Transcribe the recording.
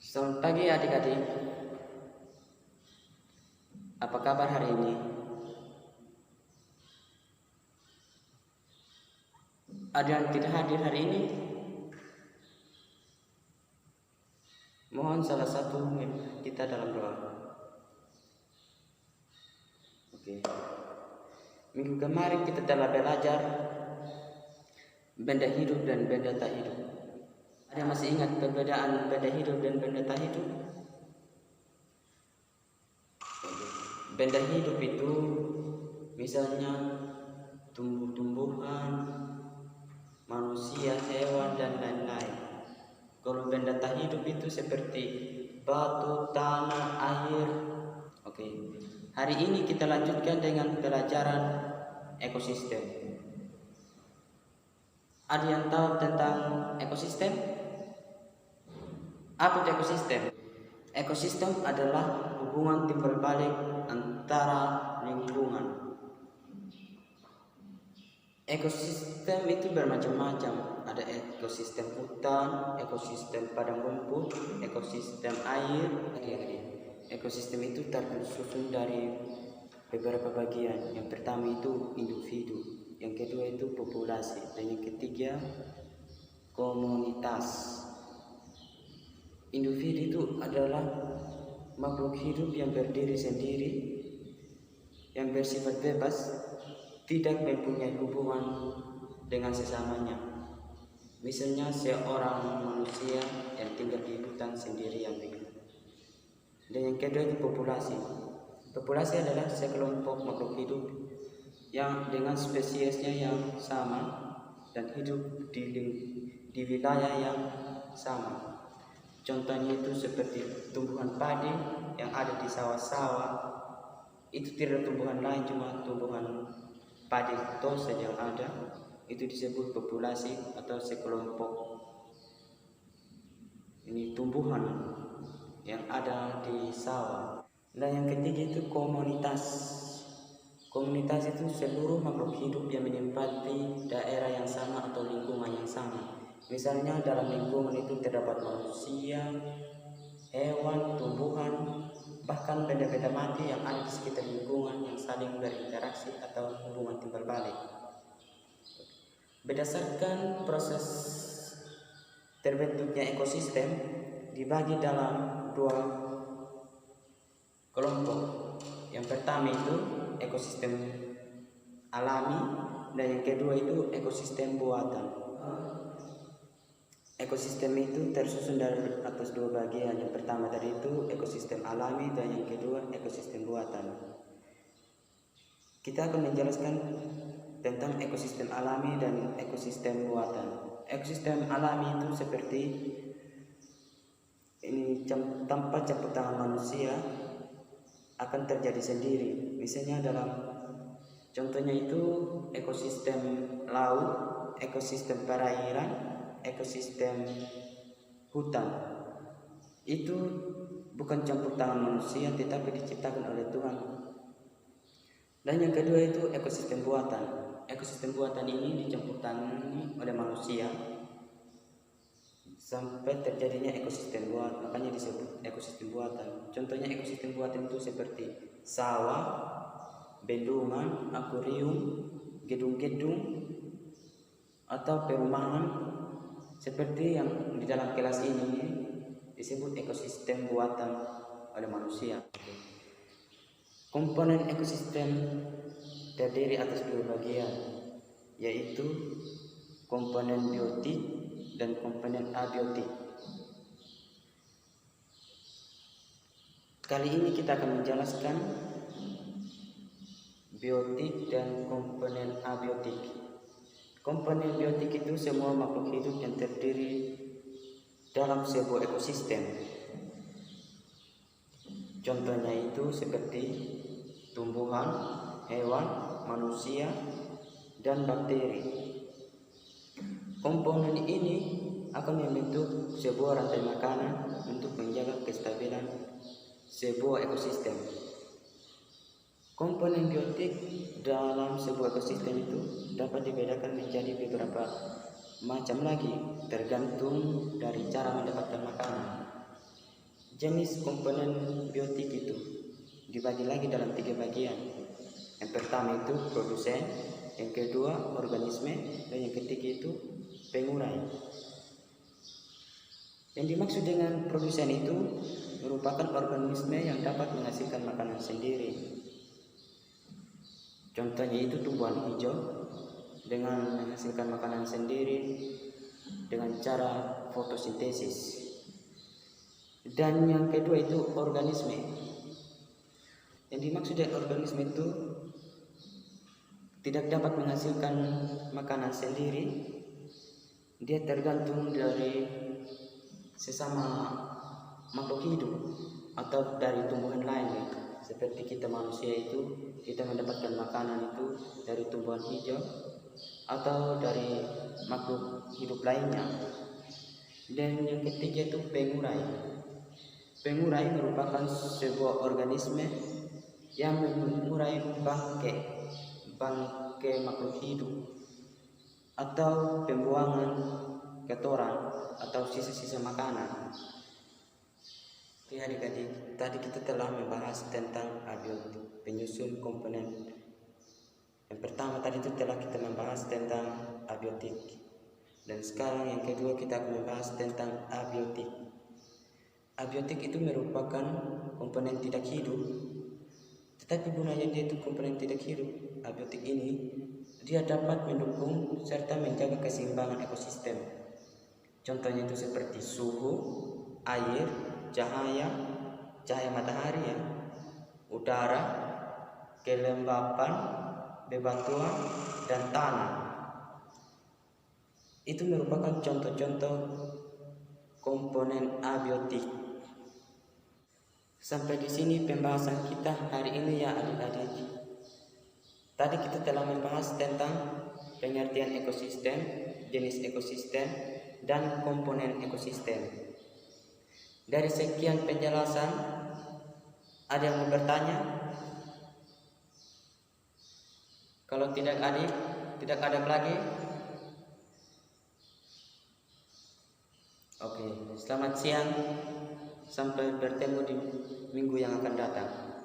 Selamat pagi adik-adik, apa kabar hari ini? Ada yang tidak hadir hari ini? Mohon salah satu kita dalam doa. Oke. Minggu kemarin kita telah belajar benda hidup dan benda tak hidup. Ada yang masih ingat perbedaan benda hidup dan benda tak hidup? Benda hidup itu misalnya tumbuh-tumbuhan, manusia, hewan, dan lain-lain. Kalau benda tak hidup itu seperti batu, tanah, air. Oke. Hari ini kita lanjutkan dengan pelajaran ekosistem. Ada yang tahu tentang ekosistem? Apa itu ekosistem? Ekosistem adalah hubungan timbal balik antara lingkungan. Ekosistem itu bermacam-macam. Ada ekosistem hutan, ekosistem padang rumput, ekosistem air. Ekosistem itu tersusun dari beberapa bagian. Yang pertama itu individu, yang kedua itu populasi, dan yang ketiga komunitas. Individu itu adalah makhluk hidup yang berdiri sendiri, yang bersifat bebas, tidak mempunyai hubungan dengan sesamanya. Misalnya seorang manusia yang tinggal di hutan sendirian. Dan yang kedua itu populasi. Populasi adalah sekelompok makhluk hidup yang dengan spesiesnya yang sama dan hidup di wilayah yang sama. Contohnya itu seperti tumbuhan padi yang ada di sawah-sawah. Itu tidak tumbuhan lain, cuma tumbuhan padi itu saja yang ada. Itu disebut populasi atau sekelompok ini tumbuhan yang ada di sawah. Dan yang ketiga itu komunitas. Komunitas itu seluruh makhluk hidup yang menempati daerah yang sama atau lingkungan yang sama. Misalnya dalam lingkungan itu terdapat manusia, hewan, tumbuhan, bahkan benda-benda mati yang ada di sekitar lingkungan yang saling berinteraksi atau hubungan timbal balik. Berdasarkan proses terbentuknya ekosistem dibagi dalam dua kelompok. Yang pertama itu ekosistem alami dan yang kedua itu ekosistem buatan. Ekosistem itu tersusun dari atas dua bagian. Yang pertama tadi itu ekosistem alami dan yang kedua ekosistem buatan. Kita akan menjelaskan tentang ekosistem alami dan ekosistem buatan. Ekosistem alami itu seperti ini tanpa campur tangan manusia akan terjadi sendiri. Misalnya dalam contohnya itu ekosistem laut, ekosistem perairan, ekosistem hutan. Itu bukan campur tangan manusia tetapi diciptakan oleh Tuhan. Dan yang kedua itu ekosistem buatan. Ekosistem buatan ini dicampur tangani oleh manusia sampai terjadinya ekosistem buatan, makanya disebut ekosistem buatan. Contohnya ekosistem buatan itu seperti sawah, bendungan, akuarium, gedung-gedung, atau perumahan seperti yang di dalam kelas ini disebut ekosistem buatan oleh manusia. Komponen ekosistem terdiri atas dua bagian, yaitu komponen biotik dan komponen abiotik. Kali ini kita akan menjelaskan biotik dan komponen abiotik. Komponen biotik itu semua makhluk hidup yang terdiri dalam sebuah ekosistem. Contohnya itu seperti tumbuhan, hewan, manusia, dan bakteri. Komponen ini akan membentuk sebuah rantai makanan untuk menjaga kestabilan sebuah ekosistem. Komponen biotik dalam sebuah ekosistem itu dapat dibedakan menjadi beberapa macam lagi tergantung dari cara mendapatkan makanan. Jenis komponen biotik itu dibagi lagi dalam 3 bagian. Yang pertama itu produsen, yang kedua organisme, dan yang ketiga itu pengurai. Yang dimaksud dengan produsen itu merupakan organisme yang dapat menghasilkan makanan sendiri. Contohnya itu tumbuhan hijau dengan menghasilkan makanan sendiri dengan cara fotosintesis. Dan yang kedua itu organisme. Yang dimaksud dengan organisme itu tidak dapat menghasilkan makanan sendiri. Dia tergantung dari sesama makhluk hidup atau dari tumbuhan lain. Seperti kita manusia itu, kita mendapatkan makanan itu dari tumbuhan hijau atau dari makhluk hidup lainnya. Dan yang ketiga itu pengurai. Pengurai merupakan sebuah organisme yang mengurai bangkai makhluk hidup atau pembuangan kotoran atau sisa-sisa makanan. Oke adik-adik, tadi kita telah membahas tentang abiotik, penyusun komponen. Yang pertama tadi itu telah kita membahas tentang abiotik. Dan sekarang yang kedua kita akan membahas tentang abiotik. Abiotik itu merupakan komponen tidak hidup, tetapi gunanya dia itu komponen tidak hidup. Abiotik ini dia dapat mendukung serta menjaga keseimbangan ekosistem. Contohnya itu seperti suhu, air, cahaya matahari udara, kelembapan, bebatuan, dan tanah. Itu merupakan contoh-contoh komponen abiotik. Sampai di sini pembahasan kita hari ini ya adik-adik. Tadi kita telah membahas tentang pengertian ekosistem, jenis ekosistem, dan komponen ekosistem. Dari sekian penjelasan, ada yang mau bertanya? Kalau tidak ada lagi. Oke, selamat siang. Sampai bertemu di minggu yang akan datang.